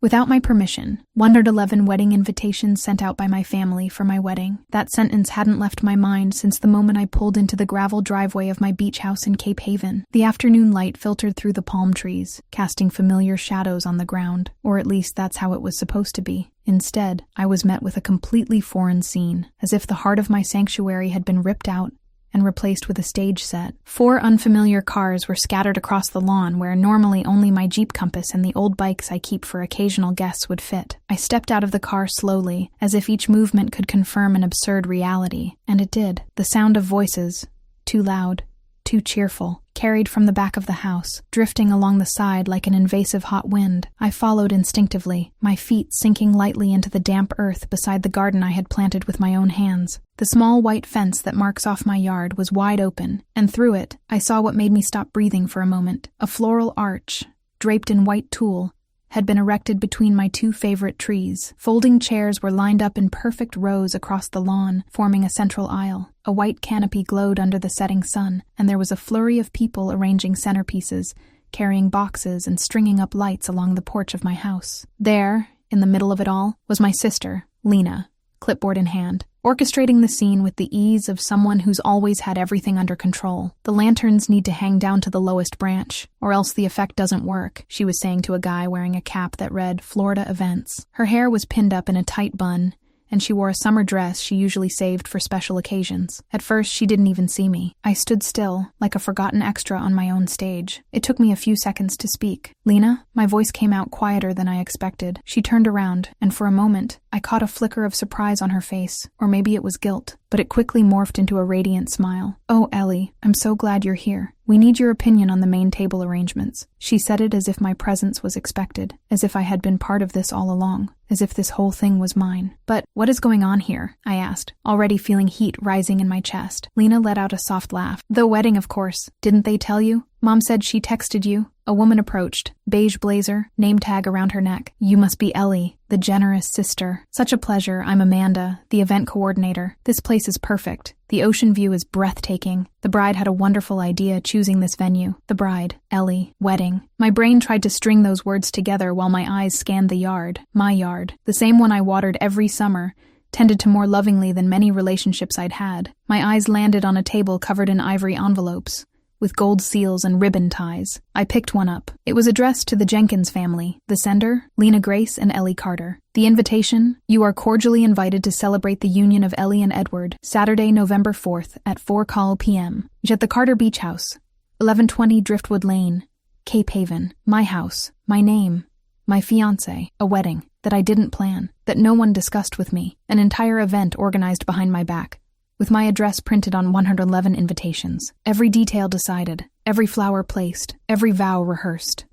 Without my permission, 111 wedding invitations sent out by my family for my wedding. That sentence hadn't left my mind since the moment I pulled into the gravel driveway of my beach house in Cape Haven. The afternoon light filtered through the palm trees, casting familiar shadows on the ground, or at least that's how it was supposed to be. Instead, I was met with a completely foreign scene, as if the heart of my sanctuary had been ripped out and replaced with a stage set. 4 unfamiliar cars were scattered across the lawn where normally only my Jeep Compass and the old bikes I keep for occasional guests would fit. I stepped out of the car slowly, as if each movement could confirm an absurd reality, and it did. The sound of voices, too loud, too cheerful, carried from the back of the house, drifting along the side like an invasive hot wind. I followed instinctively, my feet sinking lightly into the damp earth beside the garden I had planted with my own hands. The small white fence that marks off my yard was wide open, and through it, I saw what made me stop breathing for a moment. A floral arch, draped in white tulle, had been erected between my 2 favorite trees. Folding chairs were lined up in perfect rows across the lawn, forming a central aisle. A white canopy glowed under the setting sun, and there was a flurry of people arranging centerpieces, carrying boxes and stringing up lights along the porch of my house. There, in the middle of it all, was my sister, Lena, clipboard in hand, orchestrating the scene with the ease of someone who's always had everything under control. "The lanterns need to hang down to the lowest branch, or else the effect doesn't work," she was saying to a guy wearing a cap that read Florida Events. Her hair was pinned up in a tight bun, and she wore a summer dress she usually saved for special occasions. At first, she didn't even see me. I stood still, like a forgotten extra on my own stage. It took me a few seconds to speak. "Lena?" My voice came out quieter than I expected. She turned around, and for a moment, I caught a flicker of surprise on her face, or maybe it was guilt, but it quickly morphed into a radiant smile. "Oh, Ellie, I'm so glad you're here. We need your opinion on the main table arrangements." She said it as if my presence was expected, as if I had been part of this all along, as if this whole thing was mine. "But what is going on here?" I asked, already feeling heat rising in my chest. Lena let out a soft laugh. "The wedding, of course. Didn't they tell you? Mom said she texted you." A woman approached, beige blazer, name tag around her neck. "You must be Ellie, the generous sister." "Such a pleasure. I'm Amanda, the event coordinator. This place is perfect. The ocean view is breathtaking. The bride had a wonderful idea choosing this venue. The bride, Ellie, wedding." My brain tried to string those words together while my eyes scanned the yard, my yard, the same one I watered every summer, tended to more lovingly than many relationships I'd had. My eyes landed on a table covered in ivory envelopes, with gold seals and ribbon ties. I picked one up. It was addressed to the Jenkins family. The sender, Lena Grace and Ellie Carter. The invitation, "You are cordially invited to celebrate the union of Ellie and Edward, Saturday, November 4th at 4 p.m. at the Carter Beach House, 1120 Driftwood Lane, Cape Haven. My house, my name, my fiancé, a wedding that I didn't plan, that no one discussed with me, an entire event organized behind my back, with my address printed on 111 invitations. Every detail decided, every flower placed, every vow rehearsed.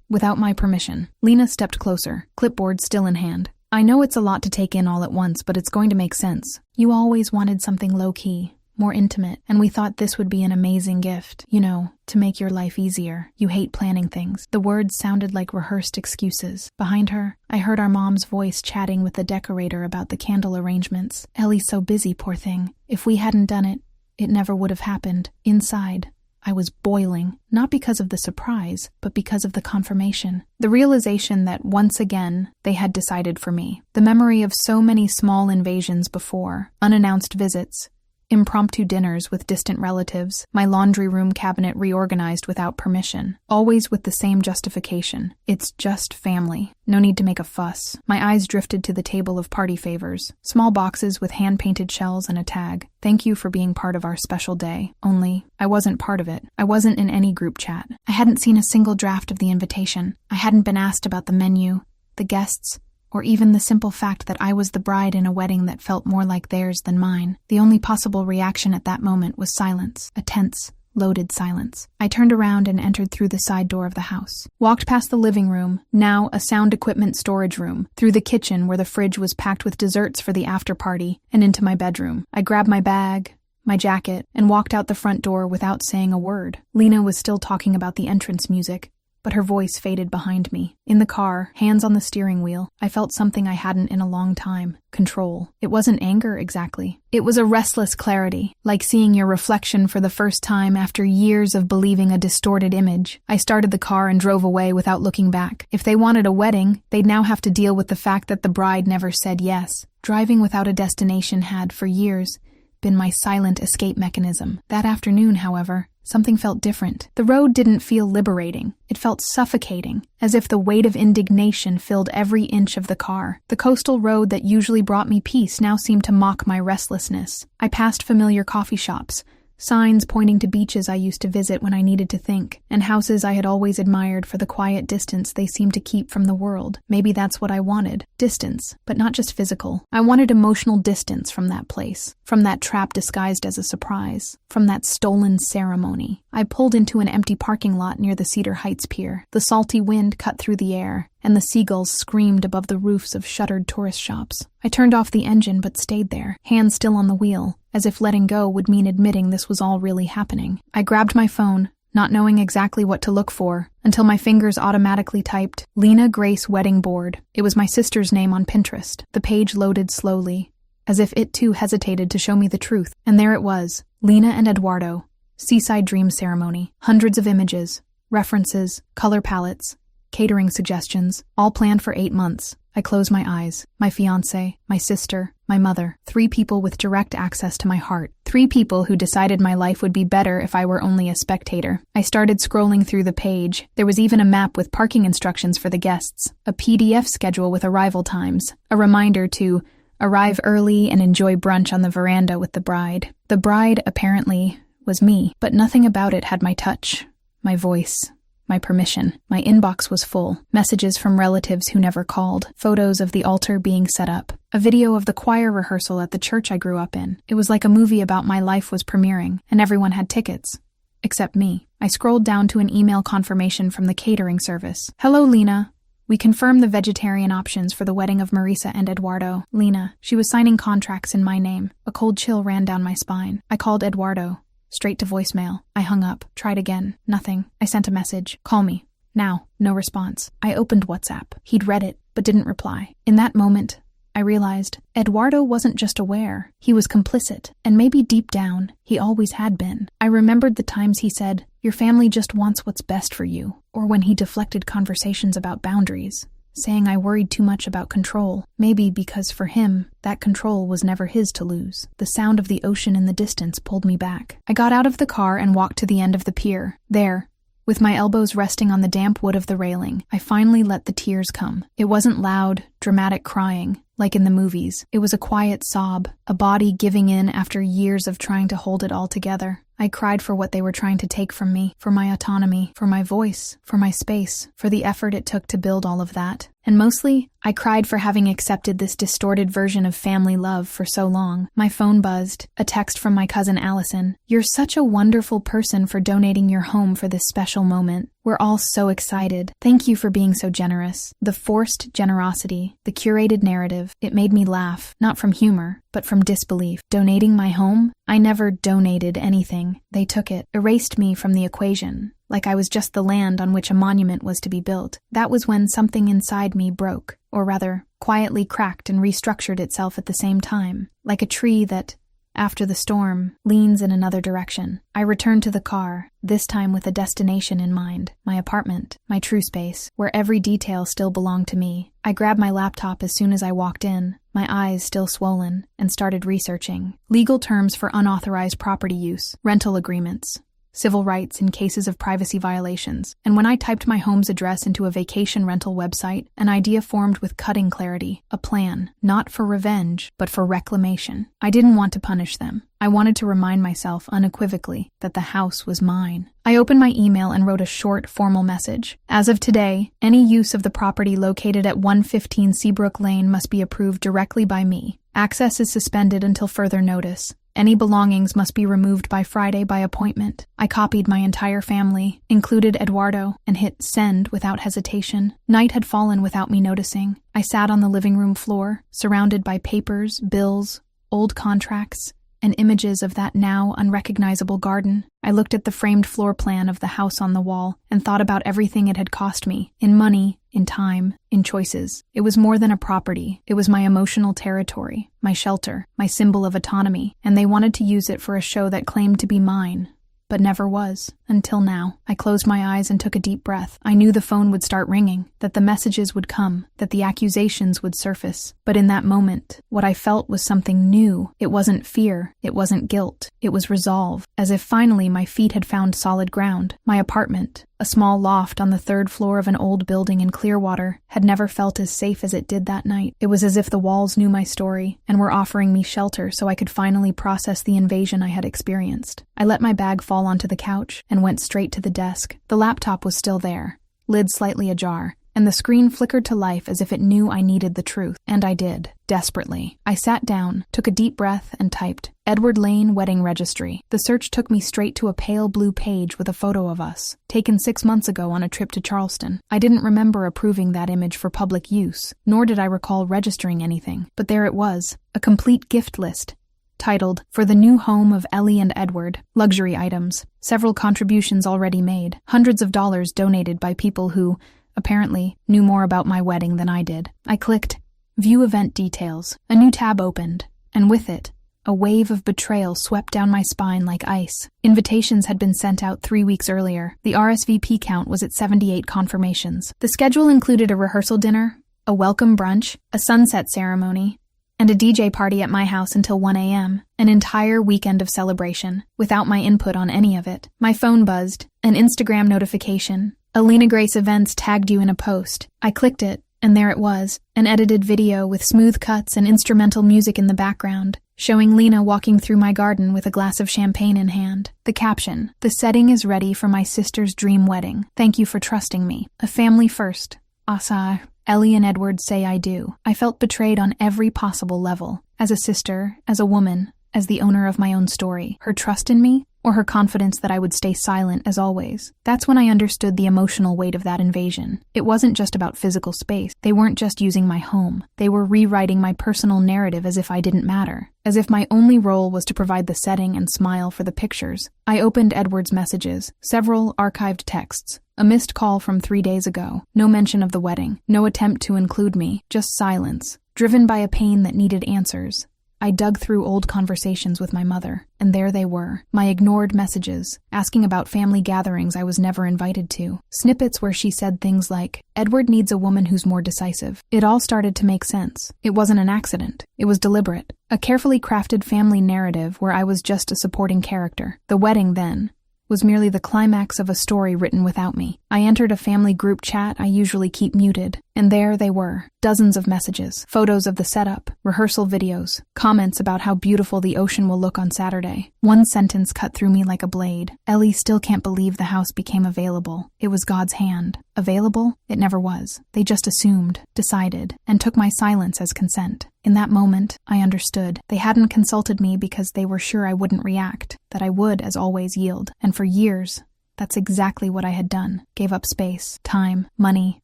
Without my permission." Lena stepped closer, clipboard still in hand. "I know it's a lot to take in all at once, but it's going to make sense. You always wanted something low-key, more intimate, and we thought this would be an amazing gift, you know, to make your life easier. You hate planning things." The words sounded like rehearsed excuses. Behind her, I heard our mom's voice chatting with the decorator about the candle arrangements. "Ellie's so busy, poor thing. If we hadn't done it, it never would have happened." Inside, I was boiling, not because of the surprise, but because of the confirmation. The realization that, once again, they had decided for me. The memory of so many small invasions before, unannounced visits, impromptu dinners with distant relatives, my laundry room cabinet reorganized without permission, always with the same justification. It's just family. No need to make a fuss. My eyes drifted to the table of party favors, small boxes with hand-painted shells and a tag. "Thank you for being part of our special day." Only, I wasn't part of it. I wasn't in any group chat. I hadn't seen a single draft of the invitation. I hadn't been asked about the menu, the guests, or even the simple fact that I was the bride in a wedding that felt more like theirs than mine. The only possible reaction at that moment was silence, a tense, loaded silence. I turned around and entered through the side door of the house. Walked past the living room, now a sound equipment storage room, through the kitchen where the fridge was packed with desserts for the after party, and into my bedroom. I grabbed my bag, my jacket, and walked out the front door without saying a word. Lena was still talking about the entrance music, but her voice faded behind me. In the car, hands on the steering wheel, I felt something I hadn't in a long time. Control. It wasn't anger exactly. It was a restless clarity, like seeing your reflection for the first time after years of believing a distorted image. I started the car and drove away without looking back. If they wanted a wedding, they'd now have to deal with the fact that the bride never said yes. Driving without a destination had, for years, been my silent escape mechanism. That afternoon, however, something felt different. The road didn't feel liberating. It felt suffocating, as if the weight of indignation filled every inch of the car. The coastal road that usually brought me peace now seemed to mock my restlessness. I passed familiar coffee shops, signs pointing to beaches I used to visit when I needed to think, and houses I had always admired for the quiet distance they seemed to keep from the world. Maybe that's what I wanted. Distance, but not just physical. I wanted emotional distance from that place, from that trap disguised as a surprise, from that stolen ceremony. I pulled into an empty parking lot near the Cedar Heights Pier. The salty wind cut through the air, and the seagulls screamed above the roofs of shuttered tourist shops. I turned off the engine but stayed there, hands still on the wheel, as if letting go would mean admitting this was all really happening. I grabbed my phone, not knowing exactly what to look for, until my fingers automatically typed, Lena Grace Wedding Board. It was my sister's name on Pinterest. The page loaded slowly, as if it too hesitated to show me the truth. And there it was, Lena and Eduardo, Seaside Dream Ceremony. Hundreds of images, references, color palettes, catering suggestions, all planned for 8 months. I closed my eyes. My fiancé, my sister, my mother. 3 people with direct access to my heart. 3 people who decided my life would be better if I were only a spectator. I started scrolling through the page. There was even a map with parking instructions for the guests, a PDF schedule with arrival times, a reminder to arrive early and enjoy brunch on the veranda with the bride. The bride, apparently, was me, but nothing about it had my touch, my voice, my permission. My inbox was full. Messages from relatives who never called. Photos of the altar being set up. A video of the choir rehearsal at the church I grew up in. It was like a movie about my life was premiering, and everyone had tickets. Except me. I scrolled down to an email confirmation from the catering service. Hello, Lena. We confirmed the vegetarian options for the wedding of Marisa and Eduardo. Lena. She was signing contracts in my name. A cold chill ran down my spine. I called Eduardo. Straight to voicemail. I hung up. Tried again. Nothing. I sent a message. Call me. Now. No response. I opened WhatsApp. He'd read it, but didn't reply. In that moment, I realized Eduardo wasn't just aware. He was complicit. And maybe deep down, he always had been. I remembered the times he said, "Your family just wants what's best for you." Or when he deflected conversations about boundaries, saying I worried too much about control, maybe because for him, that control was never his to lose. The sound of the ocean in the distance pulled me back. I got out of the car and walked to the end of the pier. There, with my elbows resting on the damp wood of the railing, I finally let the tears come. It wasn't loud, dramatic crying, like in the movies. It was a quiet sob, a body giving in after years of trying to hold it all together. I cried for what they were trying to take from me, for my autonomy, for my voice, for my space, for the effort it took to build all of that. And mostly, I cried for having accepted this distorted version of family love for so long. My phone buzzed. A text from my cousin Allison. "You're such a wonderful person for donating your home for this special moment. We're all so excited. Thank you for being so generous." The forced generosity, the curated narrative, it made me laugh, not from humor, but from disbelief. Donating my home? I never donated anything. They took it, erased me from the equation, like I was just the land on which a monument was to be built. That was when something inside me broke, or rather, quietly cracked and restructured itself at the same time, like a tree that, after the storm, leans in another direction. I returned to the car, this time with a destination in mind, my apartment, my true space, where every detail still belonged to me. I grabbed my laptop as soon as I walked in, my eyes still swollen, and started researching. Legal terms for unauthorized property use, rental agreements, civil rights in cases of privacy violations, and when I typed my home's address into a vacation rental website, an idea formed with cutting clarity, a plan, not for revenge, but for reclamation. I didn't want to punish them. I wanted to remind myself unequivocally that the house was mine. I opened my email and wrote a short, formal message. As of today, any use of the property located at 115 Seabrook Lane must be approved directly by me. Access is suspended until further notice. Any belongings must be removed by Friday by appointment. I copied my entire family, included Eduardo, and hit send without hesitation. Night had fallen without me noticing. I sat on the living room floor, surrounded by papers, bills, old contracts, and images of that now unrecognizable garden. I looked at the framed floor plan of the house on the wall and thought about everything it had cost me, in money, in time, in choices. It was more than a property. It was my emotional territory, my shelter, my symbol of autonomy, and they wanted to use it for a show that claimed to be mine, but never was, until now. I closed my eyes and took a deep breath. I knew the phone would start ringing, that the messages would come, that the accusations would surface. But in that moment, what I felt was something new. It wasn't fear. It wasn't guilt. It was resolve, as if finally my feet had found solid ground. My apartment, a small loft on the 3rd floor of an old building in Clearwater, had never felt as safe as it did that night. It was as if the walls knew my story and were offering me shelter so I could finally process the invasion I had experienced. I let my bag fall onto the couch and went straight to the desk. The laptop was still there, lid slightly ajar, and the screen flickered to life as if it knew I needed the truth. And I did, desperately. I sat down, took a deep breath, and typed, "Edward Lane Wedding Registry." The search took me straight to a pale blue page with a photo of us, taken 6 months ago on a trip to Charleston. I didn't remember approving that image for public use, nor did I recall registering anything. But there it was, a complete gift list, titled, "For the New Home of Ellie and Edward, Luxury Items." Several contributions already made, hundreds of dollars donated by people who, apparently, knew more about my wedding than I did. I clicked, "View Event Details." A new tab opened, and with it, a wave of betrayal swept down my spine like ice. Invitations had been sent out 3 weeks earlier. The RSVP count was at 78 confirmations. The schedule included a rehearsal dinner, a welcome brunch, a sunset ceremony, and a DJ party at my house until 1 a.m., an entire weekend of celebration, without my input on any of it. My phone buzzed, an Instagram notification. Alina Grace Events tagged you in a post. I clicked it, and there it was, an edited video with smooth cuts and instrumental music in the background, showing Lena walking through my garden with a glass of champagne in hand. The caption, "The setting is ready for my sister's dream wedding. Thank you for trusting me. A family first. Asa, Ellie and Edward say I do." I felt betrayed on every possible level. As a sister, as a woman, as the owner of my own story. Her trust in me, or her confidence that I would stay silent as always. That's when I understood the emotional weight of that invasion. It wasn't just about physical space. They weren't just using my home. They were rewriting my personal narrative as if I didn't matter. As if my only role was to provide the setting and smile for the pictures. I opened Edward's messages, several archived texts. A missed call from 3 days ago. No mention of the wedding. No attempt to include me. Just silence. Driven by a pain that needed answers. I dug through old conversations with my mother, and there they were, my ignored messages, asking about family gatherings I was never invited to. Snippets where she said things like, "Edward needs a woman who's more decisive." It all started to make sense. It wasn't an accident. It was deliberate. A carefully crafted family narrative where I was just a supporting character. The wedding, then, was merely the climax of a story written without me. I entered a family group chat I usually keep muted, and there they were, dozens of messages, photos of the setup, rehearsal videos, comments about how beautiful the ocean will look on Saturday. One sentence cut through me like a blade. "Ellie still can't believe the house became available. It was God's hand. Available? It never was. They just assumed, decided, and took my silence as consent." In that moment, I understood. They hadn't consulted me because they were sure I wouldn't react, that I would, as always, yield. And for years, that's exactly what I had done. Gave up space, time, money,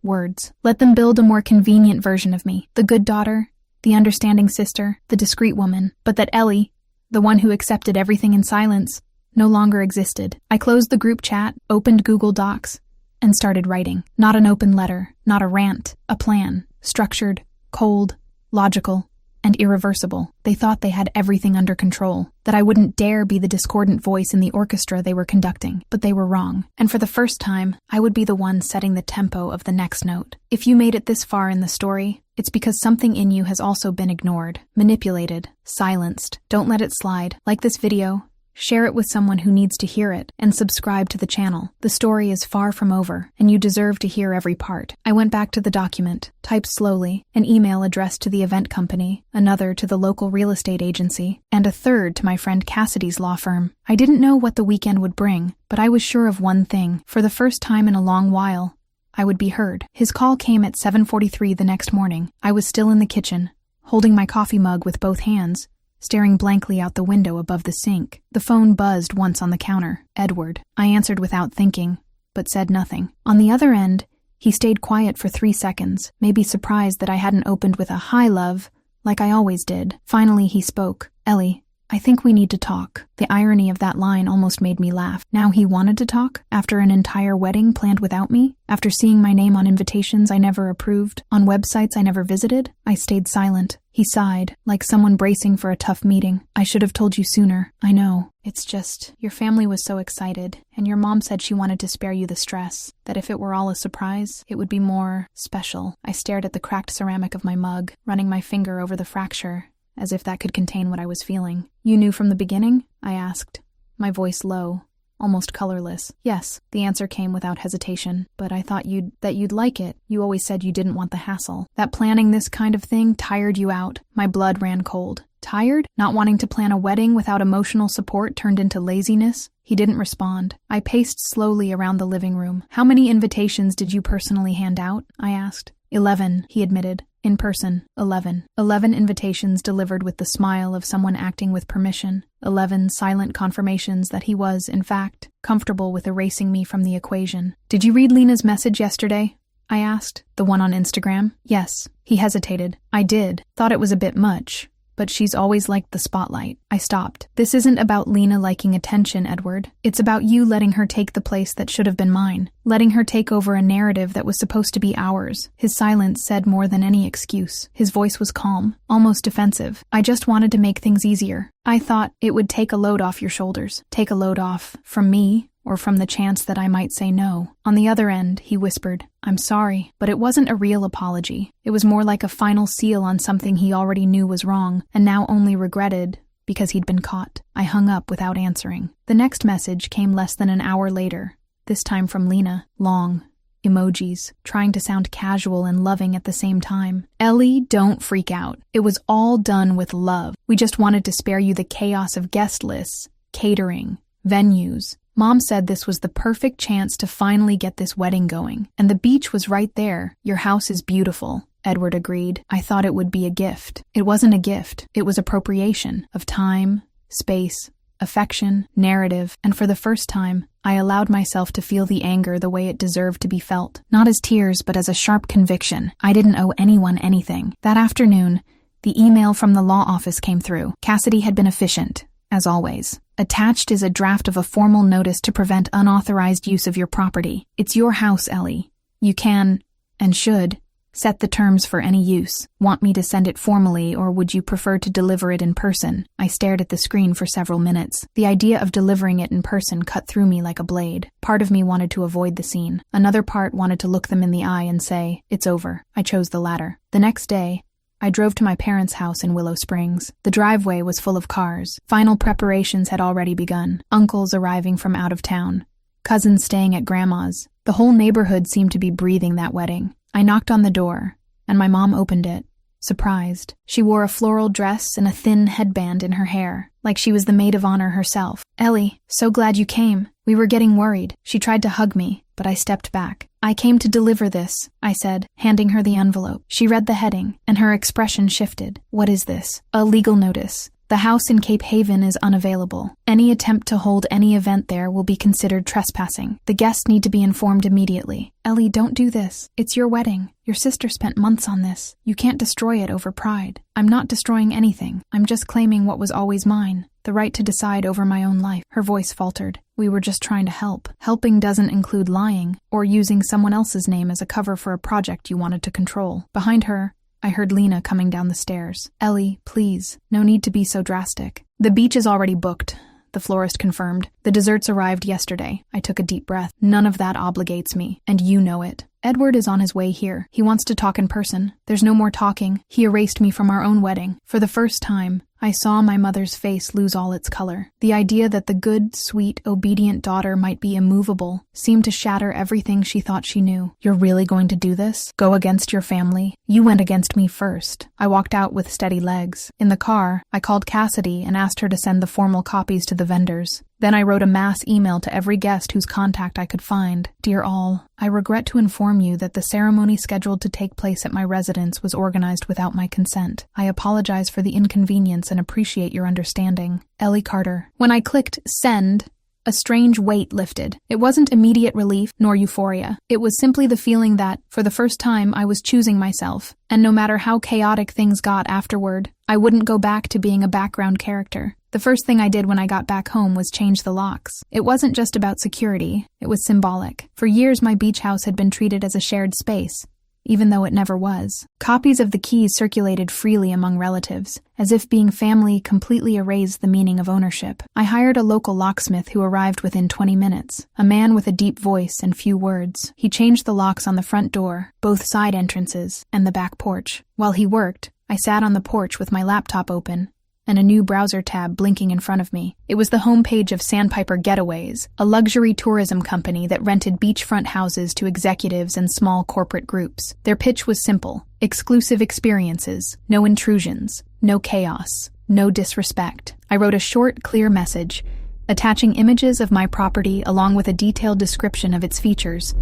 words. Let them build a more convenient version of me. The good daughter, the understanding sister, the discreet woman. But that Ellie, the one who accepted everything in silence, no longer existed. I closed the group chat, opened Google Docs, and started writing. Not an open letter, not a rant, a plan. Structured, cold, logical, and irreversible. They thought they had everything under control, that I wouldn't dare be the discordant voice in the orchestra they were conducting. But they were wrong. And for the first time, I would be the one setting the tempo of the next note. If you made it this far in the story, it's because something in you has also been ignored, manipulated, silenced. Don't let it slide. Like this video, share it with someone who needs to hear it, and subscribe to the channel. The story is far from over, and you deserve to hear every part. I went back to the document, typed slowly, an email addressed to the event company, another to the local real estate agency, and a third to my friend Cassidy's law firm. I didn't know what the weekend would bring, but I was sure of one thing. For the first time in a long while, I would be heard. His call came at 7:43 the next morning. I was still in the kitchen, holding my coffee mug with both hands, staring blankly out the window above the sink. The phone buzzed once on the counter. Edward. I answered without thinking, but said nothing. On the other end, he stayed quiet for 3 seconds, maybe surprised that I hadn't opened with a "Hi, love," like I always did. Finally, he spoke. "Ellie, I think we need to talk. The irony of that line almost made me laugh. Now he wanted to talk? After an entire wedding planned without me? After seeing my name on invitations I never approved? On websites I never visited? I stayed silent. He sighed, like someone bracing for a tough meeting. I should have told you sooner. I know. It's just, your family was so excited, and your mom said she wanted to spare you the stress, that if it were all a surprise, it would be more special. I stared at the cracked ceramic of my mug, running my finger over the fracture, as if that could contain what I was feeling. You knew from the beginning? I asked, my voice low, almost colorless. Yes, the answer came without hesitation. But I thought you'd like it. You always said you didn't want the hassle. That planning this kind of thing tired you out. My blood ran cold. Tired? Not wanting to plan a wedding without emotional support turned into laziness? He didn't respond. I paced slowly around the living room. How many invitations did you personally hand out? I asked. 11, he admitted. In person, 11. 11 invitations delivered with the smile of someone acting with permission. 11 silent confirmations that he was, in fact, comfortable with erasing me from the equation. Did you read Lena's message yesterday? I asked. The one on Instagram? Yes. He hesitated. I did. Thought it was a bit much. But she's always liked the spotlight. I stopped. This isn't about Lena liking attention, Edward. It's about you letting her take the place that should have been mine. Letting her take over a narrative that was supposed to be ours. His silence said more than any excuse. His voice was calm, almost defensive. I just wanted to make things easier. I thought it would take a load off your shoulders. Take a load off from me, or from the chance that I might say no. On the other end, he whispered, I'm sorry, but it wasn't a real apology. It was more like a final seal on something he already knew was wrong, and now only regretted because he'd been caught. I hung up without answering. The next message came less than an hour later, this time from Lena. Long. Emojis, trying to sound casual and loving at the same time. Ellie, don't freak out. It was all done with love. We just wanted to spare you the chaos of guest lists, catering, venues. Mom said this was the perfect chance to finally get this wedding going. And the beach was right there. Your house is beautiful, Edward agreed. I thought it would be a gift. It wasn't a gift. It was appropriation of time, space, affection, narrative, and for the first time, I allowed myself to feel the anger the way it deserved to be felt. Not as tears, but as a sharp conviction. I didn't owe anyone anything. That afternoon, the email from the law office came through. Cassidy had been efficient, as always. Attached is a draft of a formal notice to prevent unauthorized use of your property. It's your house, Ellie. You can, and should, set the terms for any use. Want me to send it formally, or would you prefer to deliver it in person? I stared at the screen for several minutes. The idea of delivering it in person cut through me like a blade. Part of me wanted to avoid the scene. Another part wanted to look them in the eye and say, it's over. I chose the latter. The next day, I drove to my parents' house in Willow Springs. The driveway was full of cars. Final preparations had already begun. Uncles arriving from out of town. Cousins staying at Grandma's. The whole neighborhood seemed to be breathing that wedding. I knocked on the door, and my mom opened it, surprised. She wore a floral dress and a thin headband in her hair, like she was the maid of honor herself. Ellie, so glad you came. We were getting worried. She tried to hug me, but I stepped back. I came to deliver this, I said, handing her the envelope. She read the heading, and her expression shifted. What is this? A legal notice. The house in Cape Haven is unavailable. Any attempt to hold any event there will be considered trespassing. The guests need to be informed immediately. Ellie, don't do this. It's your wedding. Your sister spent months on this. You can't destroy it over pride. I'm not destroying anything. I'm just claiming what was always mine. The right to decide over my own life. Her voice faltered. We were just trying to help. Helping doesn't include lying or using someone else's name as a cover for a project you wanted to control. Behind her, I heard Lena coming down the stairs. Ellie, please. No need to be so drastic. The beach is already booked, the florist confirmed. The desserts arrived yesterday. I took a deep breath. None of that obligates me, and you know it. Edward is on his way here. He wants to talk in person. There's no more talking. He erased me from our own wedding. For the first time, I saw my mother's face lose all its color. The idea that the good, sweet, obedient daughter might be immovable seemed to shatter everything she thought she knew. You're really going to do this? Go against your family? You went against me first. I walked out with steady legs. In the car, I called Cassidy and asked her to send the formal copies to the vendors. Then I wrote a mass email to every guest whose contact I could find. Dear all, I regret to inform you that the ceremony scheduled to take place at my residence was organized without my consent. I apologize for the inconvenience and appreciate your understanding. Ellie Carter. When I clicked send, a strange weight lifted. It wasn't immediate relief nor euphoria. It was simply the feeling that, for the first time, I was choosing myself, and no matter how chaotic things got afterward, I wouldn't go back to being a background character. The first thing I did when I got back home was change the locks. It wasn't just about security, it was symbolic. For years, my beach house had been treated as a shared space, even though it never was. Copies of the keys circulated freely among relatives, as if being family completely erased the meaning of ownership. I hired a local locksmith who arrived within 20 minutes, a man with a deep voice and few words. He changed the locks on the front door, both side entrances, and the back porch. While he worked, I sat on the porch with my laptop open and a new browser tab blinking in front of me. It was the homepage of Sandpiper Getaways, a luxury tourism company that rented beachfront houses to executives and small corporate groups. Their pitch was simple: exclusive experiences, no intrusions, no chaos, no disrespect. I wrote a short, clear message, attaching images of my property along with a detailed description of its features.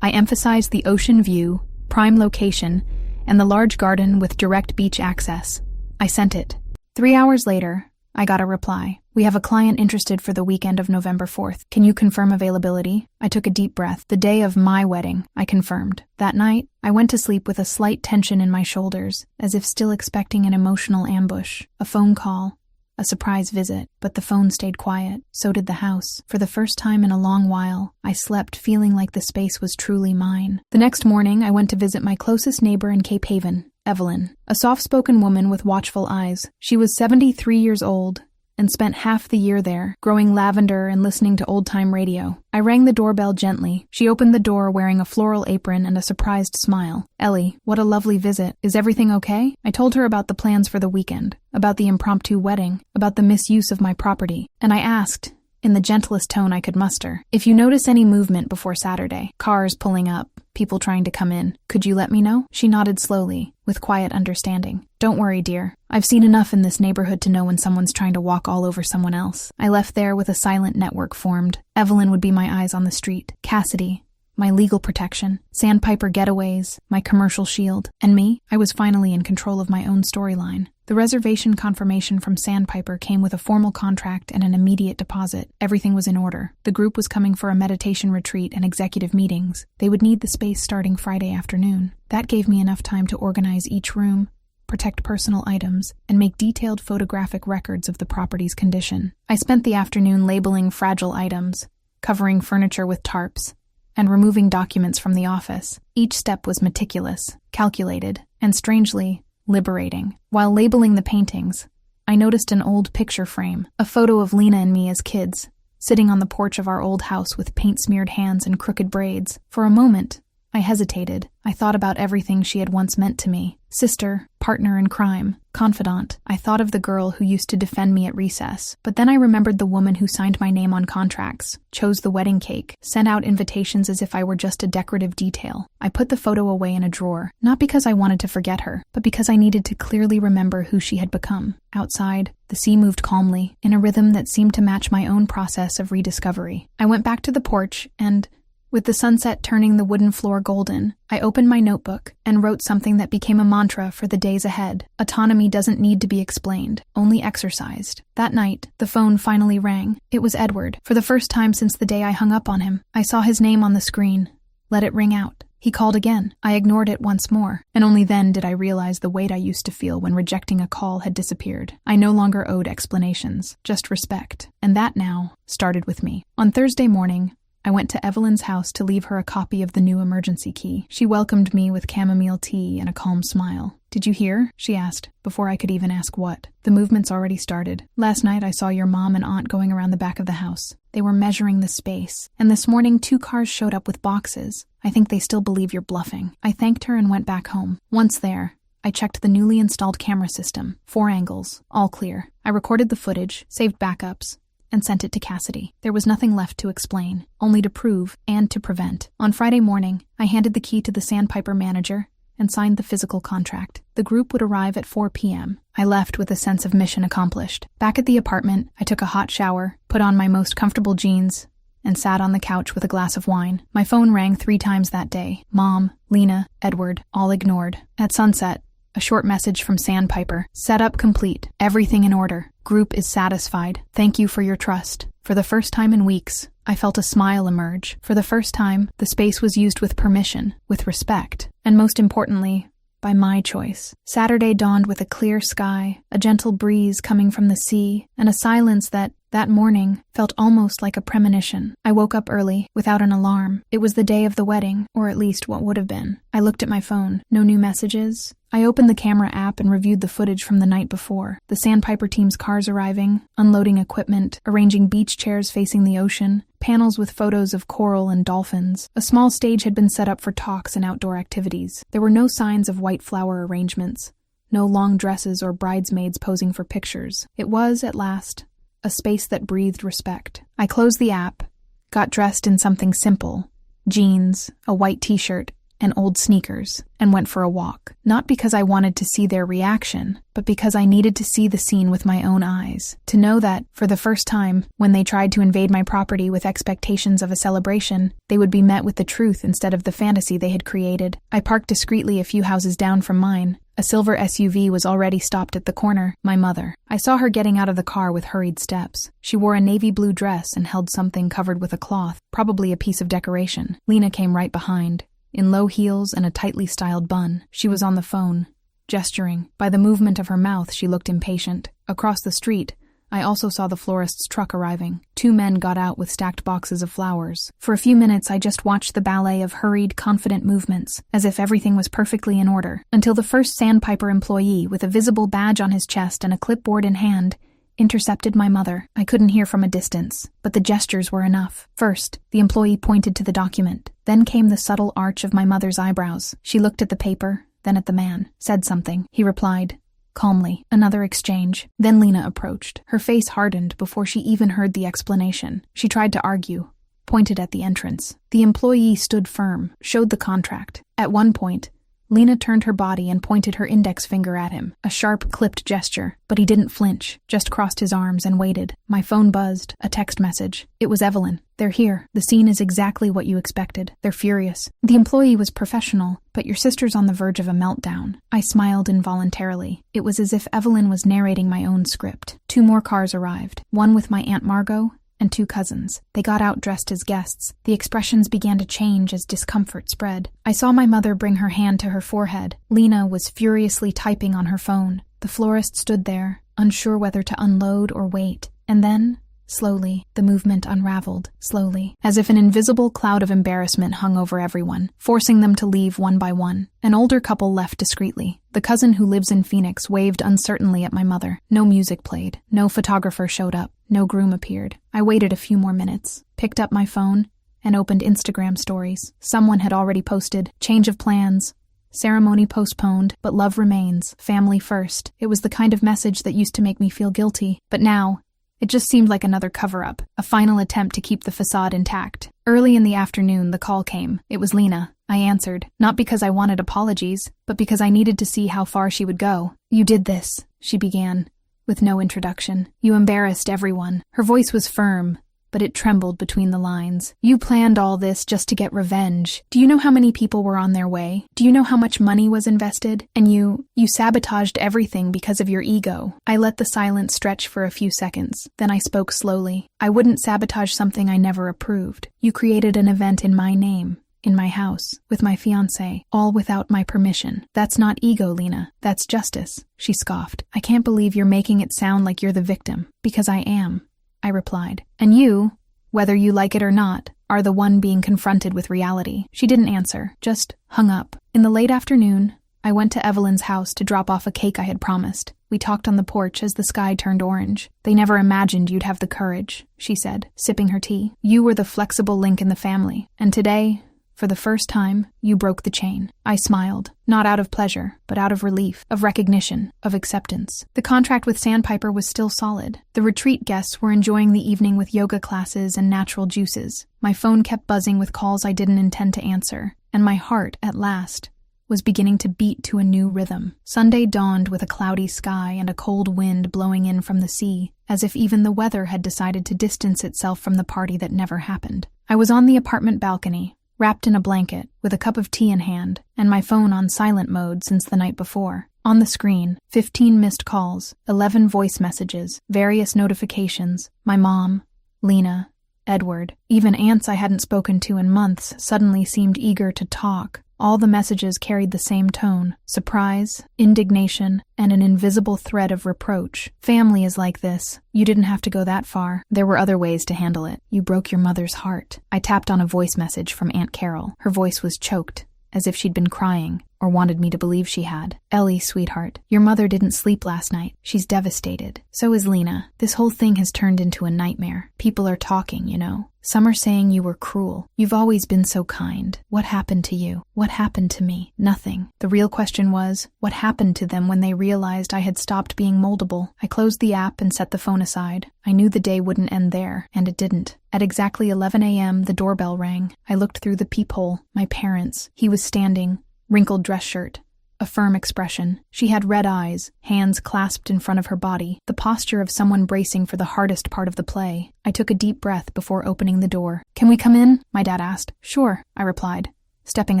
I emphasized the ocean view, prime location, and the large garden with direct beach access. I sent it. 3 hours later, I got a reply. We have a client interested for the weekend of November 4th. Can you confirm availability? I took a deep breath. The day of my wedding, I confirmed. That night, I went to sleep with a slight tension in my shoulders, as if still expecting an emotional ambush. A phone call, a surprise visit, but the phone stayed quiet. So did the house. For the first time in a long while, I slept feeling like the space was truly mine. The next morning, I went to visit my closest neighbor in Cape Haven, Evelyn, a soft-spoken woman with watchful eyes. She was 73 years old and spent half the year there, growing lavender and listening to old-time radio. I rang the doorbell gently. She opened the door wearing a floral apron and a surprised smile. "Ellie, what a lovely visit. Is everything okay?" I told her about the plans for the weekend, about the impromptu wedding, about the misuse of my property, and I asked, in the gentlest tone I could muster, "If you notice any movement before Saturday, cars pulling up, people trying to come in, could you let me know?" She nodded slowly, with quiet understanding. "Don't worry, dear. I've seen enough in this neighborhood to know when someone's trying to walk all over someone else." I left there with a silent network formed. Evelyn would be my eyes on the street. Cassidy, my legal protection. Sandpiper Getaways, my commercial shield. And me, I was finally in control of my own storyline. The reservation confirmation from Sandpiper came with a formal contract and an immediate deposit. Everything was in order. The group was coming for a meditation retreat and executive meetings. They would need the space starting Friday afternoon. That gave me enough time to organize each room, protect personal items, and make detailed photographic records of the property's condition. I spent the afternoon labeling fragile items, covering furniture with tarps, and removing documents from the office. Each step was meticulous, calculated, and strangely liberating. While labeling the paintings, I noticed an old picture frame, a photo of Lena and me as kids, sitting on the porch of our old house with paint-smeared hands and crooked braids. For a moment, I hesitated. I thought about everything she had once meant to me. Sister, partner in crime, confidant. I thought of the girl who used to defend me at recess. But then I remembered the woman who signed my name on contracts, chose the wedding cake, sent out invitations as if I were just a decorative detail. I put the photo away in a drawer, not because I wanted to forget her, but because I needed to clearly remember who she had become. Outside, the sea moved calmly, in a rhythm that seemed to match my own process of rediscovery. I went back to the porch and, with the sunset turning the wooden floor golden, I opened my notebook and wrote something that became a mantra for the days ahead. Autonomy doesn't need to be explained, only exercised. That night, the phone finally rang. It was Edward. For the first time since the day I hung up on him, I saw his name on the screen. Let it ring out. He called again. I ignored it once more, and only then did I realize the weight I used to feel when rejecting a call had disappeared. I no longer owed explanations, just respect. And that now started with me. On Thursday morning, I went to Evelyn's house to leave her a copy of the new emergency key. She welcomed me with chamomile tea and a calm smile. "Did you hear?" she asked, before I could even ask what. "The movement's already started. Last night I saw your mom and aunt going around the back of the house. They were measuring the space. And this morning 2 cars showed up with boxes. I think they still believe you're bluffing." I thanked her and went back home. Once there, I checked the newly installed camera system. 4 angles, all clear. I recorded the footage, saved backups, and sent it to Cassidy. There was nothing left to explain, only to prove and to prevent. On Friday morning, I handed the key to the Sandpiper manager and signed the physical contract. The group would arrive at 4 p.m. I left with a sense of mission accomplished. Back at the apartment, I took a hot shower, put on my most comfortable jeans, and sat on the couch with a glass of wine. My phone rang 3 times that day. Mom, Lena, Edward, all ignored. At sunset, a short message from Sandpiper. "Setup complete. Everything in order. Group is satisfied. Thank you for your trust." For the first time in weeks, I felt a smile emerge. For the first time, the space was used with permission, with respect, and most importantly, by my choice. Saturday dawned with a clear sky, a gentle breeze coming from the sea, and a silence that morning, felt almost like a premonition. I woke up early, without an alarm. It was the day of the wedding, or at least what would have been. I looked at my phone. No new messages. I opened the camera app and reviewed the footage from the night before. The Sandpiper team's cars arriving, unloading equipment, arranging beach chairs facing the ocean, panels with photos of coral and dolphins. A small stage had been set up for talks and outdoor activities. There were no signs of white flower arrangements, no long dresses or bridesmaids posing for pictures. It was, at last, a space that breathed respect. I closed the app, got dressed in something simple, jeans, a white t-shirt, and old sneakers, and went for a walk. Not because I wanted to see their reaction, but because I needed to see the scene with my own eyes. To know that, for the first time, when they tried to invade my property with expectations of a celebration, they would be met with the truth instead of the fantasy they had created. I parked discreetly a few houses down from mine. A silver SUV was already stopped at the corner, my mother. I saw her getting out of the car with hurried steps. She wore a navy blue dress and held something covered with a cloth, probably a piece of decoration. Lena came right behind, in low heels and a tightly styled bun. She was on the phone, gesturing. By the movement of her mouth, she looked impatient. Across the street, I also saw the florist's truck arriving. 2 men got out with stacked boxes of flowers. For a few minutes, I just watched the ballet of hurried, confident movements, as if everything was perfectly in order, until the first Sandpiper employee, with a visible badge on his chest and a clipboard in hand, intercepted my mother. I couldn't hear from a distance, but the gestures were enough. First, the employee pointed to the document. Then came the subtle arch of my mother's eyebrows. She looked at the paper, then at the man, said something. He replied calmly. Another exchange. Then Lena approached. Her face hardened before she even heard the explanation. She tried to argue, pointed at the entrance. The employee stood firm, showed the contract. At one point, Lena turned her body and pointed her index finger at him, a sharp, clipped gesture, but he didn't flinch, just crossed his arms and waited. My phone buzzed, a text message. It was Evelyn. They're here. The scene is exactly what you expected. They're furious. The employee was professional, but your sister's on the verge of a meltdown. I smiled involuntarily. It was as if Evelyn was narrating my own script. 2 more cars arrived, one with my Aunt Margot and 2 cousins. They got out dressed as guests. The expressions began to change as discomfort spread. I saw my mother bring her hand to her forehead. Lena was furiously typing on her phone. The florist stood there, unsure whether to unload or wait. And then, slowly, the movement unraveled, slowly, as if an invisible cloud of embarrassment hung over everyone, forcing them to leave one by one. An older couple left discreetly. The cousin who lives in Phoenix waved uncertainly at my mother. No music played. No photographer showed up. No groom appeared. I waited a few more minutes, picked up my phone, and opened Instagram stories. Someone had already posted, "Change of plans. Ceremony postponed, but love remains. Family first." It was the kind of message that used to make me feel guilty. But now, it just seemed like another cover-up, a final attempt to keep the facade intact. Early in the afternoon, the call came. It was Lena. I answered, not because I wanted apologies, but because I needed to see how far she would go. "You did this," she began, with no introduction. "You embarrassed everyone." Her voice was firm, but it trembled between the lines. "You planned all this just to get revenge. Do you know how many people were on their way? Do you know how much money was invested? And you sabotaged everything because of your ego." I let the silence stretch for a few seconds. Then I spoke slowly. "I wouldn't sabotage something I never approved. You created an event in my name, in my house, with my fiancé, all without my permission. That's not ego, Lena. That's justice." She scoffed. "I can't believe you're making it sound like you're the victim." "Because I am," I replied. "And you, whether you like it or not, are the one being confronted with reality." She didn't answer, just hung up. In the late afternoon, I went to Evelyn's house to drop off a cake I had promised. We talked on the porch as the sky turned orange. "They never imagined you'd have the courage," she said, sipping her tea. "You were the flexible link in the family, and today, for the first time, you broke the chain." I smiled, not out of pleasure, but out of relief, of recognition, of acceptance. The contract with Sandpiper was still solid. The retreat guests were enjoying the evening with yoga classes and natural juices. My phone kept buzzing with calls I didn't intend to answer, and my heart, at last, was beginning to beat to a new rhythm. Sunday dawned with a cloudy sky and a cold wind blowing in from the sea, as if even the weather had decided to distance itself from the party that never happened. I was on the apartment balcony, wrapped in a blanket, with a cup of tea in hand, and my phone on silent mode since the night before. On the screen, 15 missed calls, 11 voice messages, various notifications, my mom, Lena, Edward. Even aunts I hadn't spoken to in months suddenly seemed eager to talk. All the messages carried the same tone: surprise, indignation, and an invisible thread of reproach. Family is like this. You didn't have to go that far. There were other ways to handle it. You broke your mother's heart. I tapped on a voice message from Aunt Carol. Her voice was choked, as if she'd been crying, or wanted me to believe she had. Ellie, sweetheart, your mother didn't sleep last night. She's devastated. So is Lena. This whole thing has turned into a nightmare. People are talking, you know. Some are saying you were cruel. You've always been so kind. What happened to you? What happened to me? Nothing. The real question was, what happened to them when they realized I had stopped being moldable? I closed the app and set the phone aside. I knew the day wouldn't end there, and it didn't. At exactly 11 a.m., the doorbell rang. I looked through the peephole. My parents. He was standing, wrinkled dress shirt, a firm expression. She had red eyes, hands clasped in front of her body, the posture of someone bracing for the hardest part of the play. I took a deep breath before opening the door. "Can we come in?" my dad asked. "Sure," I replied, stepping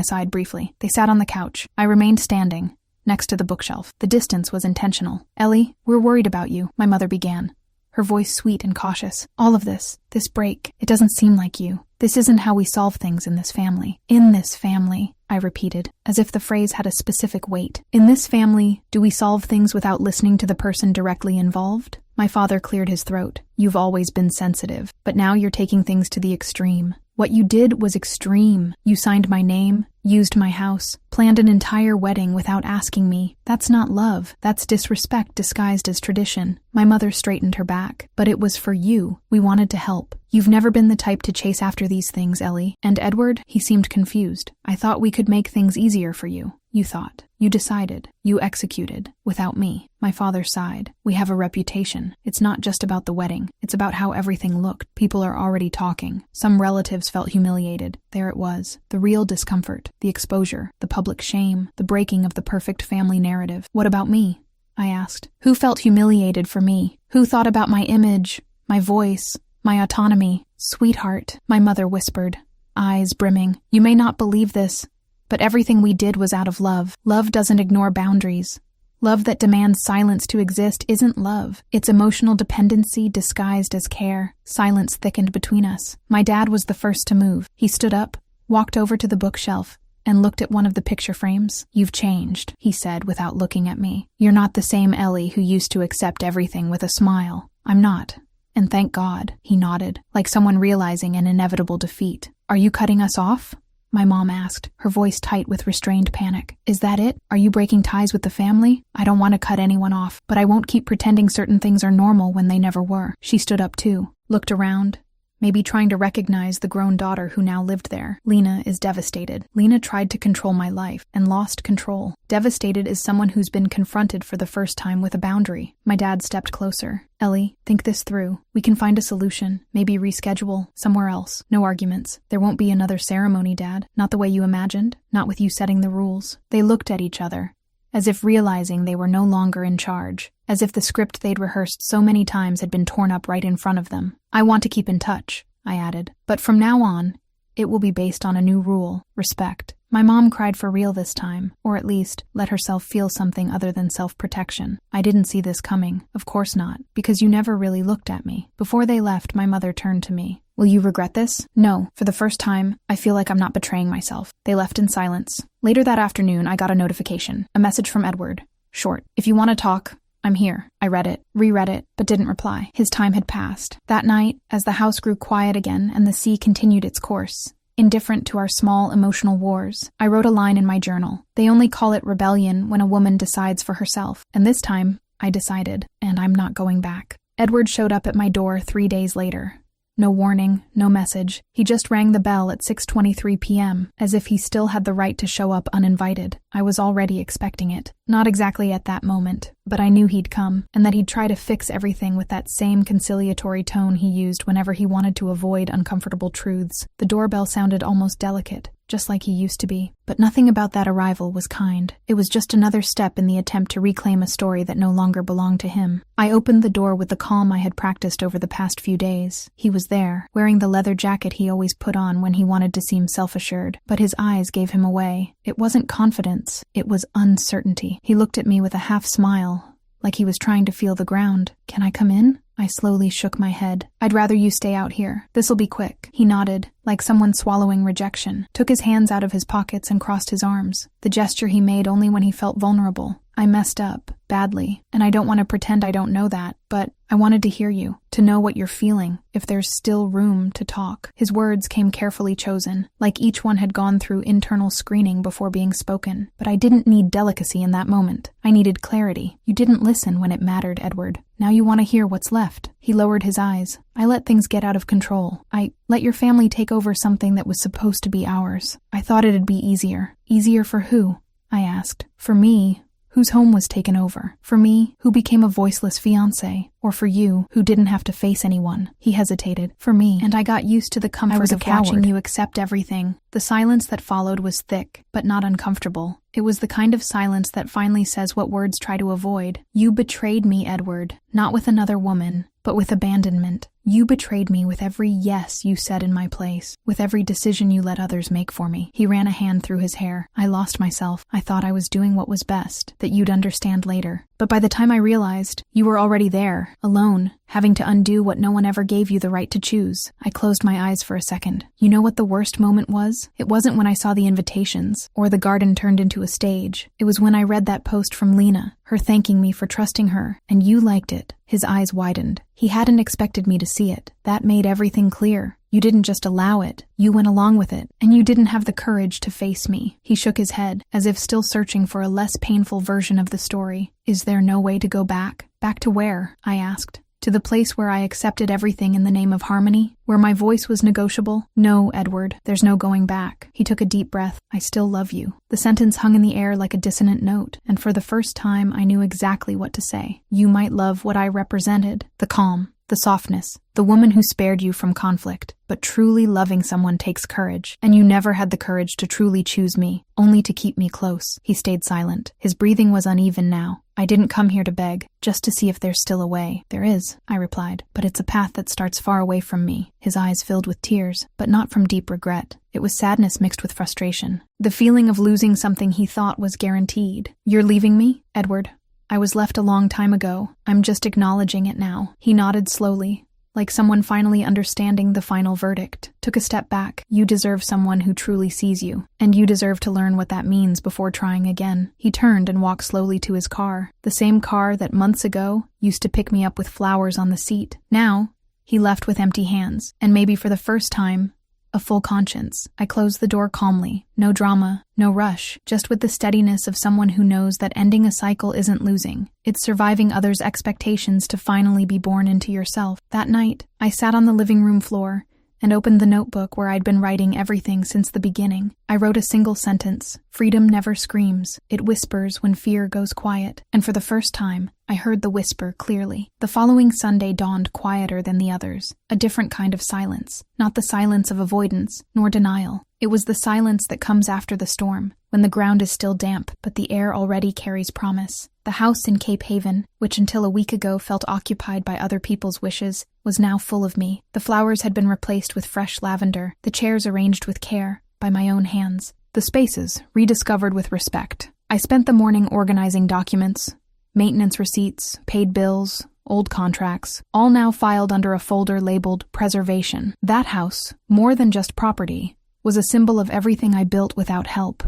aside briefly. They sat on the couch. I remained standing, next to the bookshelf. The distance was intentional. "Ellie, we're worried about you," my mother began, her voice sweet and cautious. "All of this break, it doesn't seem like you. This isn't how we solve things in this family." "In this family," I repeated, as if the phrase had a specific weight. "In this family, do we solve things without listening to the person directly involved?" My father cleared his throat. "You've always been sensitive, but now you're taking things to the extreme. What you did was extreme. You signed my name, used my house, planned an entire wedding without asking me. That's not love. That's disrespect disguised as tradition." My mother straightened her back. "But it was for you. We wanted to help. You've never been the type to chase after these things, Ellie. And Edward?" He seemed confused. "I thought we could make things easier for you." "You thought. You decided. You executed. Without me." My father sighed. "We have a reputation. It's not just about the wedding. It's about how everything looked. People are already talking. Some relatives felt humiliated. There it was. The real discomfort, the exposure, the public shame, the breaking of the perfect family narrative. What about me?" I asked. "Who felt humiliated for me? Who thought about my image, my voice, my autonomy?" "Sweetheart," my mother whispered, eyes brimming. "You may not believe this, but everything we did was out of love. Love doesn't ignore boundaries. Love that demands silence to exist isn't love. It's emotional dependency disguised as care." Silence thickened between us. My dad was the first to move. He stood up, walked over to the bookshelf, and looked at one of the picture frames. "You've changed," he said without looking at me. "You're not the same Ellie who used to accept everything with a smile." "I'm not. And thank God," he nodded, like someone realizing an inevitable defeat. "Are you cutting us off?" my mom asked, her voice tight with restrained panic. "Is that it? Are you breaking ties with the family?" "I don't want to cut anyone off, but I won't keep pretending certain things are normal when they never were." She stood up too, looked around, maybe trying to recognize the grown daughter who now lived there. "Lena is devastated. Lena tried to control my life and lost control. Devastated is someone who's been confronted for the first time with a boundary." My dad stepped closer. "Ellie, think this through. We can find a solution, maybe reschedule somewhere else. No arguments. There won't be another ceremony, Dad. Not the way you imagined, not with you setting the rules." They looked at each other, as if realizing they were no longer in charge, as if the script they'd rehearsed so many times had been torn up right in front of them. "I want to keep in touch," I added. "But from now on, it will be based on a new rule: respect." My mom cried for real this time, or at least let herself feel something other than self-protection. "I didn't see this coming. Of course not, because you never really looked at me." Before they left, my mother turned to me. "Will you regret this?" "No. For the first time, I feel like I'm not betraying myself." They left in silence. Later that afternoon, I got a notification, a message from Edward. Short. "If you want to talk, I'm here." I read it, reread it, but didn't reply. His time had passed. That night, as the house grew quiet again and the sea continued its course, indifferent to our small emotional wars, I wrote a line in my journal. They only call it rebellion when a woman decides for herself. And this time, I decided, and I'm not going back. Edward showed up at my door 3 days later. No warning, no message. He just rang the bell at 6:23 p.m., as if he still had the right to show up uninvited. I was already expecting it. Not exactly at that moment, but I knew he'd come, and that he'd try to fix everything with that same conciliatory tone he used whenever he wanted to avoid uncomfortable truths. The doorbell sounded almost delicate, just like he used to be. But nothing about that arrival was kind. It was just another step in the attempt to reclaim a story that no longer belonged to him. I opened the door with the calm I had practiced over the past few days. He was there, wearing the leather jacket he always put on when he wanted to seem self-assured, but his eyes gave him away. It wasn't confidence, it was uncertainty. He looked at me with a half smile, like he was trying to feel the ground. "Can I come in?" I slowly shook my head. I'd rather you stay out here. This'll be quick. He nodded, like someone swallowing rejection, took his hands out of his pockets and crossed his arms, the gesture he made only when he felt vulnerable. I messed up, badly, and I don't want to pretend I don't know that, but I wanted to hear you, to know what you're feeling, if there's still room to talk. His words came carefully chosen, like each one had gone through internal screening before being spoken. But I didn't need delicacy in that moment. I needed clarity. You didn't listen when it mattered, Edward. Now you want to hear what's left. He lowered his eyes. I let things get out of control. I let your family take over something that was supposed to be ours. I thought it'd be easier. Easier for who? I asked. For me, whose home was taken over. For me, who became a voiceless fiancé. Or for you, who didn't have to face anyone. He hesitated. For me. And I got used to the comfort of watching you accept everything. The silence that followed was thick, but not uncomfortable. It was the kind of silence that finally says what words try to avoid. You betrayed me, Edward. Not with another woman, but with abandonment. You betrayed me with every yes you said in my place, with every decision you let others make for me. He ran a hand through his hair. I lost myself. I thought I was doing what was best, that you'd understand later. But by the time I realized, you were already there, alone, having to undo what no one ever gave you the right to choose. I closed my eyes for a second. You know what the worst moment was? It wasn't when I saw the invitations, or the garden turned into a stage. It was when I read that post from Lena, her thanking me for trusting her, and you liked it. His eyes widened. He hadn't expected me to see it. That made everything clear. You didn't just allow it. You went along with it, and you didn't have the courage to face me. He shook his head, as if still searching for a less painful version of the story. Is there no way to go back? Back to where? I asked. To the place where I accepted everything in the name of harmony? Where my voice was negotiable? No, Edward, there's no going back. He took a deep breath. I still love you. The sentence hung in the air like a dissonant note, and for the first time I knew exactly what to say. You might love what I represented. The calm. The softness, the woman who spared you from conflict. But truly loving someone takes courage, and you never had the courage to truly choose me, only to keep me close. He stayed silent. His breathing was uneven now. I didn't come here to beg, just to see if there's still a way. There is, I replied, but it's a path that starts far away from me. His eyes filled with tears, but not from deep regret. It was sadness mixed with frustration. The feeling of losing something he thought was guaranteed. You're leaving me, Edward? I was left a long time ago. I'm just acknowledging it now. He nodded slowly, like someone finally understanding the final verdict. Took a step back. You deserve someone who truly sees you, and you deserve to learn what that means before trying again. He turned and walked slowly to his car, the same car that months ago used to pick me up with flowers on the seat. Now, he left with empty hands, and maybe for the first time, a full conscience. I closed the door calmly. No drama, no rush, just with the steadiness of someone who knows that ending a cycle isn't losing. It's surviving others' expectations to finally be born into yourself. That night, I sat on the living room floor and opened the notebook where I'd been writing everything since the beginning. I wrote a single sentence. Freedom never screams. It whispers when fear goes quiet. And for the first time, I heard the whisper clearly. The following Sunday dawned quieter than the others, a different kind of silence. Not the silence of avoidance, nor denial. It was the silence that comes after the storm, when the ground is still damp, but the air already carries promise. The house in Cape Haven, which until a week ago felt occupied by other people's wishes, was now full of me. The flowers had been replaced with fresh lavender, the chairs arranged with care, by my own hands. The spaces rediscovered with respect. I spent the morning organizing documents, maintenance receipts, paid bills, old contracts, all now filed under a folder labeled Preservation. That house, more than just property, was a symbol of everything I built without help,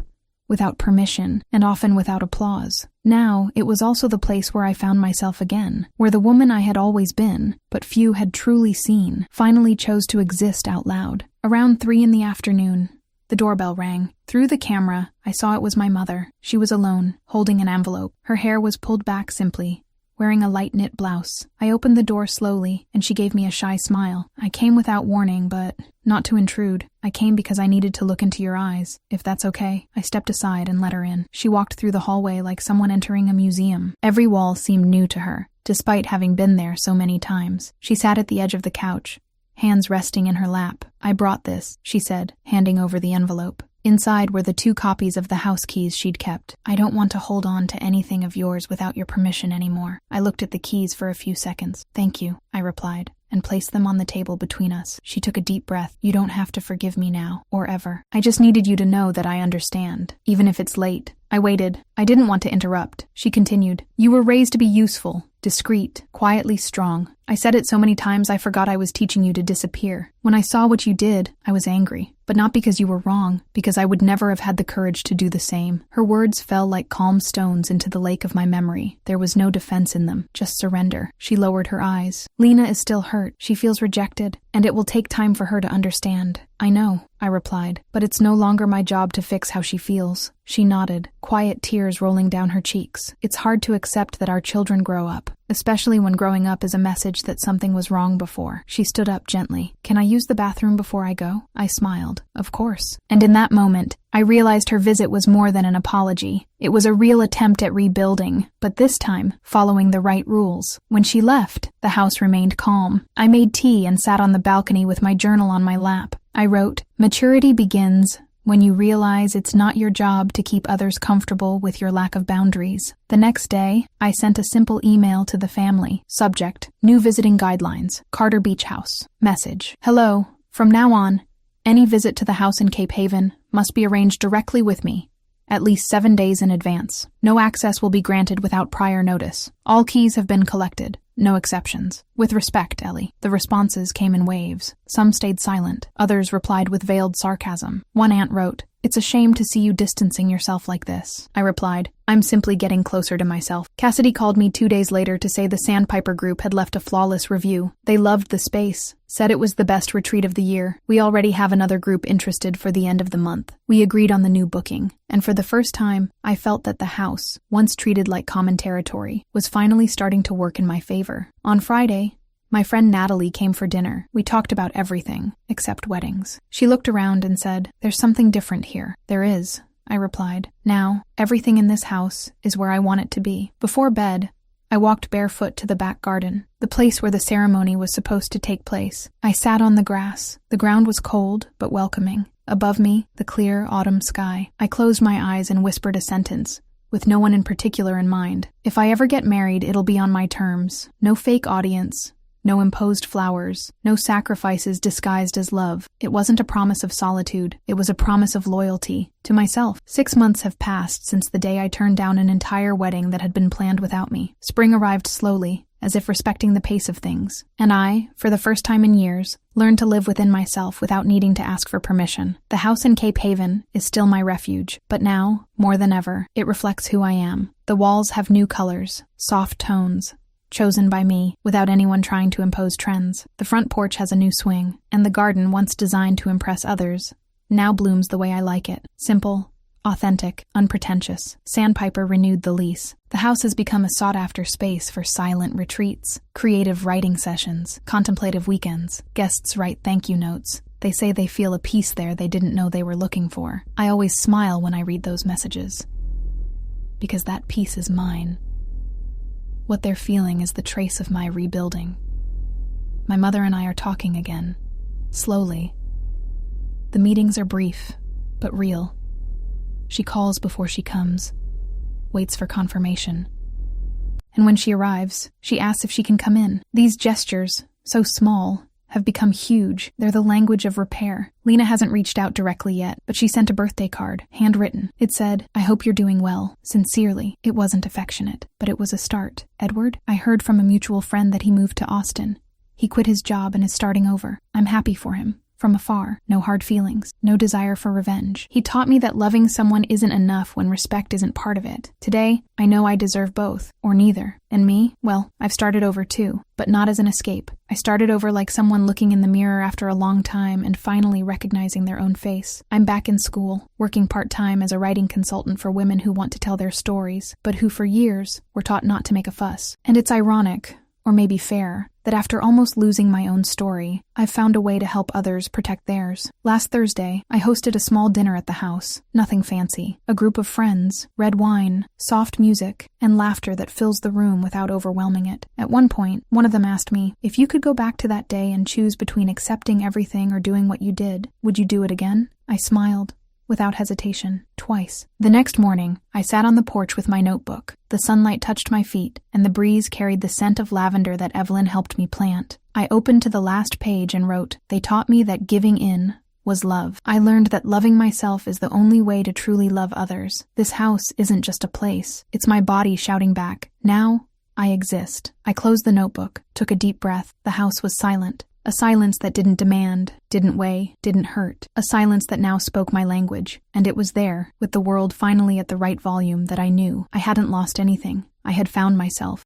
without permission, and often without applause. Now, it was also the place where I found myself again, where the woman I had always been, but few had truly seen, finally chose to exist out loud. Around 3 p.m, the doorbell rang. Through the camera, I saw it was my mother. She was alone, holding an envelope. Her hair was pulled back simply, wearing a light knit blouse. I opened the door slowly, and she gave me a shy smile. I came without warning, but not to intrude. I came because I needed to look into your eyes, if that's okay. I stepped aside and let her in. She walked through the hallway like someone entering a museum. Every wall seemed new to her, despite having been there so many times. She sat at the edge of the couch, hands resting in her lap. I brought this, she said, handing over the envelope. Inside were the 2 copies of the house keys she'd kept. I don't want to hold on to anything of yours without your permission anymore. I looked at the keys for a few seconds. Thank you, I replied, and placed them on the table between us. She took a deep breath. You don't have to forgive me now, or ever. I just needed you to know that I understand, even if it's late. I waited. I didn't want to interrupt. She continued. You were raised to be useful, discreet, quietly strong. I said it so many times I forgot I was teaching you to disappear. When I saw what you did, I was angry. But not because you were wrong, because I would never have had the courage to do the same. Her words fell like calm stones into the lake of my memory. There was no defense in them, just surrender. She lowered her eyes. Lena is still hurt. She feels rejected, and it will take time for her to understand. I know, I replied, but it's no longer my job to fix how she feels. She nodded, quiet tears rolling down her cheeks. It's hard to accept that our children grow up, especially when growing up is a message that something was wrong before. She stood up gently. Can I use the bathroom before I go? I smiled. Of course. And in that moment, I realized her visit was more than an apology. It was a real attempt at rebuilding, but this time, following the right rules. When she left, the house remained calm. I made tea and sat on the balcony with my journal on my lap. I wrote, "Maturity begins when you realize it's not your job to keep others comfortable with your lack of boundaries." The next day, I sent a simple email to the family. Subject, New Visiting Guidelines, Carter Beach House. Message, "Hello. From now on, any visit to the house in Cape Haven must be arranged directly with me, at least 7 days in advance. No access will be granted without prior notice. All keys have been collected. No exceptions. With respect, Ellie." The responses came in waves. Some stayed silent. Others replied with veiled sarcasm. One aunt wrote, "It's a shame to see you distancing yourself like this." I replied, "I'm simply getting closer to myself." Cassidy called me 2 days later to say the Sandpiper group had left a flawless review. They loved the space, said it was the best retreat of the year. We already have another group interested for the end of the month. We agreed on the new booking, and for the first time, I felt that the house, once treated like common territory, was finally starting to work in my favor. On Friday, my friend Natalie came for dinner. We talked about everything, except weddings. She looked around and said, "There's something different here." "There is," I replied. "Now, everything in this house is where I want it to be." Before bed, I walked barefoot to the back garden, the place where the ceremony was supposed to take place. I sat on the grass. The ground was cold, but welcoming. Above me, the clear autumn sky. I closed my eyes and whispered a sentence, with no one in particular in mind. "If I ever get married, it'll be on my terms. No fake audience. No imposed flowers, no sacrifices disguised as love." It wasn't a promise of solitude, it was a promise of loyalty to myself. 6 months have passed since the day I turned down an entire wedding that had been planned without me. Spring arrived slowly, as if respecting the pace of things. And I, for the first time in years, learned to live within myself without needing to ask for permission. The house in Cape Haven is still my refuge, but now, more than ever, it reflects who I am. The walls have new colors, soft tones, chosen by me, without anyone trying to impose trends. The front porch has a new swing, and the garden, once designed to impress others, now blooms the way I like it. Simple, authentic, unpretentious. Sandpiper renewed the lease. The house has become a sought-after space for silent retreats, creative writing sessions, contemplative weekends. Guests write thank you notes. They say they feel a peace there they didn't know they were looking for. I always smile when I read those messages, because that peace is mine. What they're feeling is the trace of my rebuilding. My mother and I are talking again, slowly. The meetings are brief, but real. She calls before she comes, waits for confirmation. And when she arrives, she asks if she can come in. These gestures, so small, have become huge. They're the language of repair. Lena hasn't reached out directly yet, but she sent a birthday card, handwritten. It said, "I hope you're doing well. Sincerely." It wasn't affectionate, but it was a start. "Edward, I heard from a mutual friend that he moved to Austin. He quit his job and is starting over. I'm happy for him. From afar, no hard feelings, no desire for revenge. He taught me that loving someone isn't enough when respect isn't part of it. Today, I know I deserve both, or neither. And me? Well, I've started over too, but not as an escape. I started over like someone looking in the mirror after a long time and finally recognizing their own face. I'm back in school, working part-time as a writing consultant for women who want to tell their stories, but who for years were taught not to make a fuss. And it's ironic, or maybe fair, that after almost losing my own story, I've found a way to help others protect theirs. Last Thursday, I hosted a small dinner at the house. Nothing fancy. A group of friends, red wine, soft music, and laughter that fills the room without overwhelming it. At one point, one of them asked me, "If you could go back to that day and choose between accepting everything or doing what you did, would you do it again?" I smiled, without hesitation, twice. The next morning, I sat on the porch with my notebook. The sunlight touched my feet, and the breeze carried the scent of lavender that Evelyn helped me plant. I opened to the last page and wrote, "They taught me that giving in was love. I learned that loving myself is the only way to truly love others. This house isn't just a place. It's my body shouting back, now I exist. I closed the notebook, took a deep breath. The house was silent. A silence that didn't demand, didn't weigh, didn't hurt. A silence that now spoke my language. And it was there, with the world finally at the right volume, that I knew I hadn't lost anything. I had found myself.